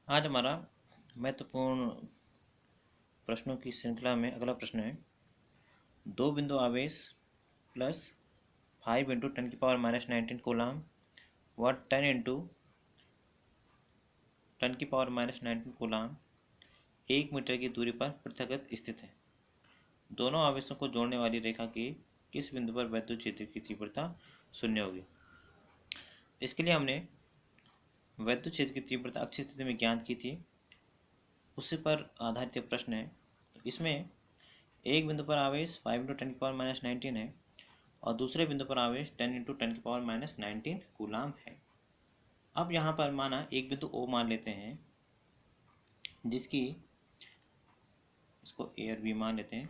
आज हमारा महत्वपूर्ण प्रश्नों की श्रृंखला में अगला प्रश्न है, दो बिंदु आवेश प्लस 5 इंटू 10⁻19 कूलाम व 10 इंटू 10⁻19 कूलाम 1 मीटर की दूरी पर पृथकत स्थित है। दोनों आवेशों को जोड़ने वाली रेखा की किस बिंदु पर वैद्युत क्षेत्र की तीव्रता शून्य होगी। इसके लिए हमने वैद्युत क्षेत्र की तीव्रता अक्षीय स्थिति में ज्ञात की थी, उसी पर आधारित एक प्रश्न है। इसमें एक बिंदु पर आवेश 5 इंटू 10⁻19 है और दूसरे बिंदु पर आवेश 10 इंटू 10⁻19 कूलाम है। अब यहाँ पर माना एक बिंदु O मान लेते हैं, जिसकी इसको A और B मान लेते हैं,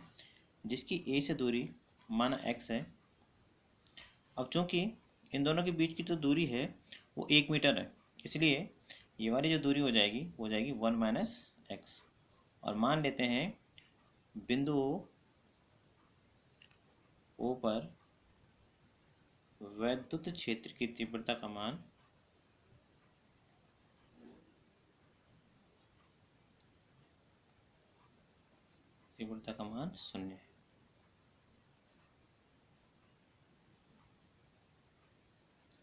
जिसकी A से दूरी माना x है। अब चूंकि इन दोनों के बीच की जो दूरी है वो 1 मीटर है, इसलिए ये वाली जो दूरी हो जाएगी वो हो जाएगी 1 - x। और मान लेते हैं बिंदु O पर वैद्युत क्षेत्र की तीव्रता का मान शून्य है।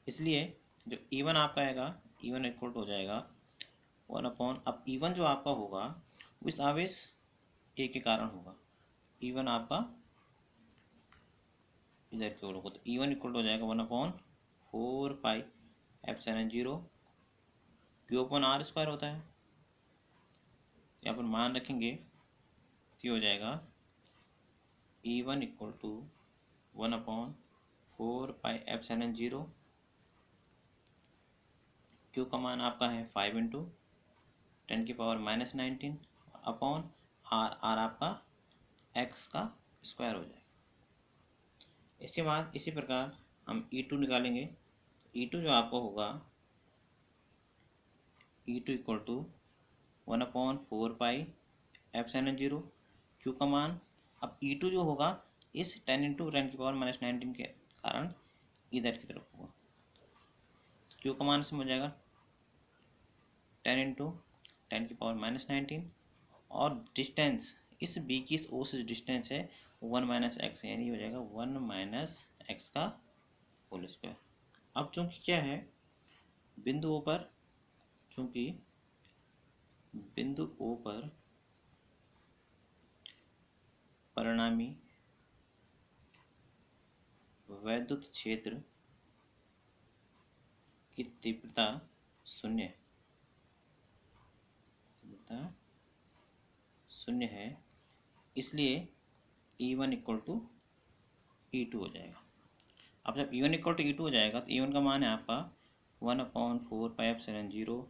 इसलिए जो E1 आपका आएगा, E1 इक्वल हो जाएगा 1 अब E1 जो आपका होगा वो इस आवेश A के कारण होगा। E1 आपका इधर की ओर होगा, तो E1 इक्वल हो जाएगा 1/4πε0 Q/r² होता है। यहाँ पर मान रखेंगे तो हो जाएगा E1 इक्वल टू 1/4πε0। Q का मान आपका है 5 इंटू 10⁻19 अपॉन R आपका x का स्क्वायर हो जाएगा। इसके बाद इसी प्रकार हम E2 निकालेंगे। E2 जो आपको होगा E2 इक्वल टू 1/4πε0 Q का मान, अब E2 जो होगा इस 10 इंटू 10⁻19 के कारण इधर की तरफ होगा। Q का मान से हो जाएगा 10 इंटू 10⁻19 और डिस्टेंस इस B की इस O से डिस्टेंस है 1 - x, यानी हो जाएगा 1 - x का होल स्क्वायर। अब चूंकि क्या है बिंदु O पर, चूंकि बिंदु O पर परिणामी वैद्युत क्षेत्र की तीव्रता शून्य है, इसलिए E1 इक्वल टू E2 हो जाएगा। अब जब E1 इक्वल टू E2 हो जाएगा तो E1 का मान है आपका 1/4πε0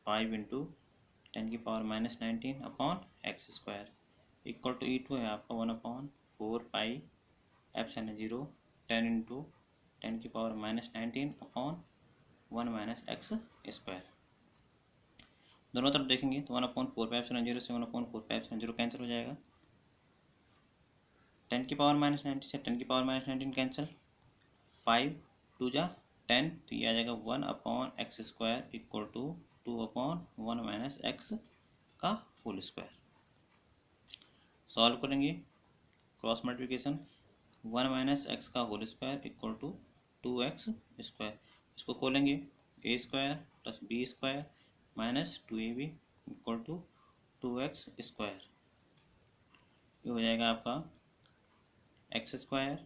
5 into 10⁻19 upon x² equal to E2 है आपका 1/4πε0 10 इंटू 10⁻19 अपॉन 1 - x²। दोनों तरफ देखेंगे तो 1/4πε0 से 1/4πε0 कैंसिल हो जाएगा। 10⁻19 से 10⁻19 कैंसिल, 5 2 जा 10, तो ये आ जाएगा 1/x² इक्वल टू 2/1 - x का होल स्क्वायर। सॉल्व करेंगे क्रॉस मल्टीप्लिकेशन, 1 - x का whole square equal to 2x²। इसको खोलेंगे a² plus b² minus 2ab equal to 2x²। ये हो जाएगा आपका x²।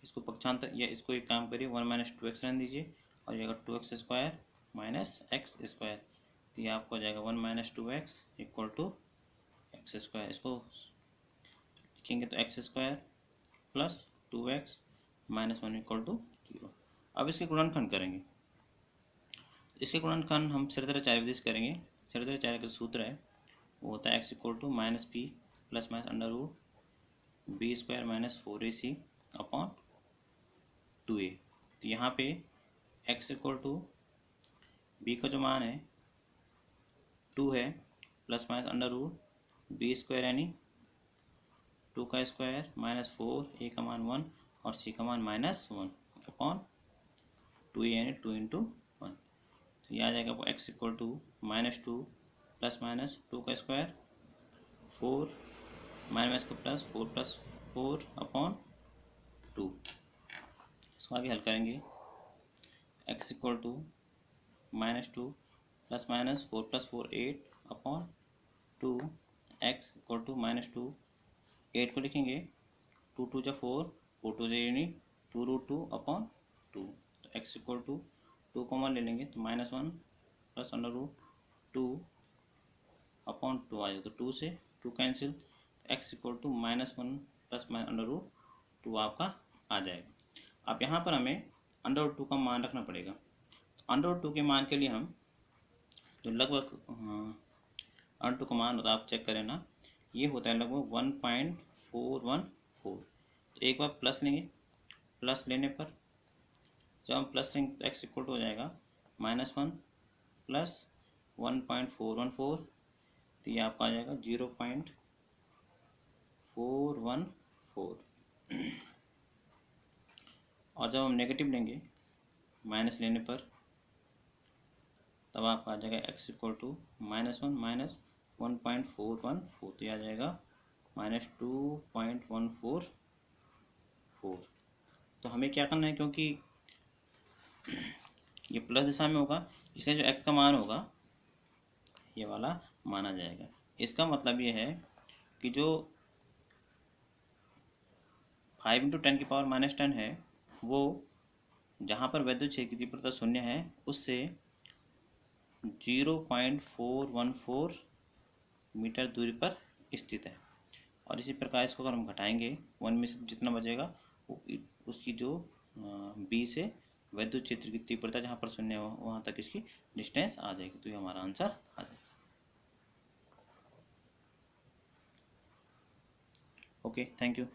इसको पक्षांतर या इसको एक काम करिए 1 - 2x रहने दीजिए और ये 2x² माइनस x², तो ये आपको हो जाएगा 1 - 2x इक्वल टू x²। इसको लिखेंगे तो x² plus 2x minus 1 equal to 0। अब इसके गुणनखंड करेंगे। इसके गुणनखंड हम श्रेणीचार्य विधि से करेंगे। श्रेणीचार्य का सूत्र है वो होता है x equal to -b plus √b² minus 4ac upon 2a। तो यहाँ पे x इक्वल टू b का जो मान है 2 है प्लस माइनस √b² यानी 2 का स्क्वायर माइनस 4, a का मान 1 और c का मान -1 अपॉन 2a यानी 2 इंटू 1। तो ये आ जाएगा वो x equal to -2 plus minus 2 का स्क्वायर 4 माइनस का प्लस 4 अपॉन 2। इसको आगे हल करेंगे। X equal to -2 plus minus 4 plus 4 8 upon 2। X equal to -2 8 को लिखेंगे 2 2 जा 4 4 2 जा 2√2 अपॉन 2। तो एक्स इक्वल टू 2 कॉमन ले लेंगे तो -1 प्लस √2 अपॉन 2 आ जाएगा। तो 2 से 2 cancel, x equal to -1 plus √2 आपका आ जाएगा। अब यहाँ पर हमें √2 का मान रखना पड़ेगा। √2 के मान के लिए हम जो लगभग √2 का मान होता है आप चेक करें ना, ये होता है लगभग 1.414। तो एक बार प्लस लेंगे, प्लस लेने पर जब हम प्लस लेंगे तो एक्स इक्वल टू हो जाएगा -1 प्लस 1.414। तो ये आपका आ जाएगा 0.414। और जब हम नेगेटिव लेंगे माइनस लेने पर तब आपका आ जाएगा एक्स इक्वल टू -1 माइनस 1.414। तो आ जाएगा -2.144। तो हमें क्या करना है, क्योंकि ये प्लस दिशा में होगा इसलिए जो एक्स का मान होगा ये वाला माना जाएगा। इसका मतलब ये है कि जो 5 × 10⁻⁻10 है वो जहाँ पर वैद्युत क्षेत्र की तीव्रता 0 है उससे 0.414 मीटर दूरी पर स्थित है। और इसी प्रकार इसको अगर हम घटाएंगे 1 में से जितना बचेगा वो उसकी जो बी से वैद्युत क्षेत्र की तीव्रता जहाँ पर 0 हो वहाँ तक इसकी डिस्टेंस आ जाएगी। तो ये हमारा आंसर आ जाएगा। Okay, thank you.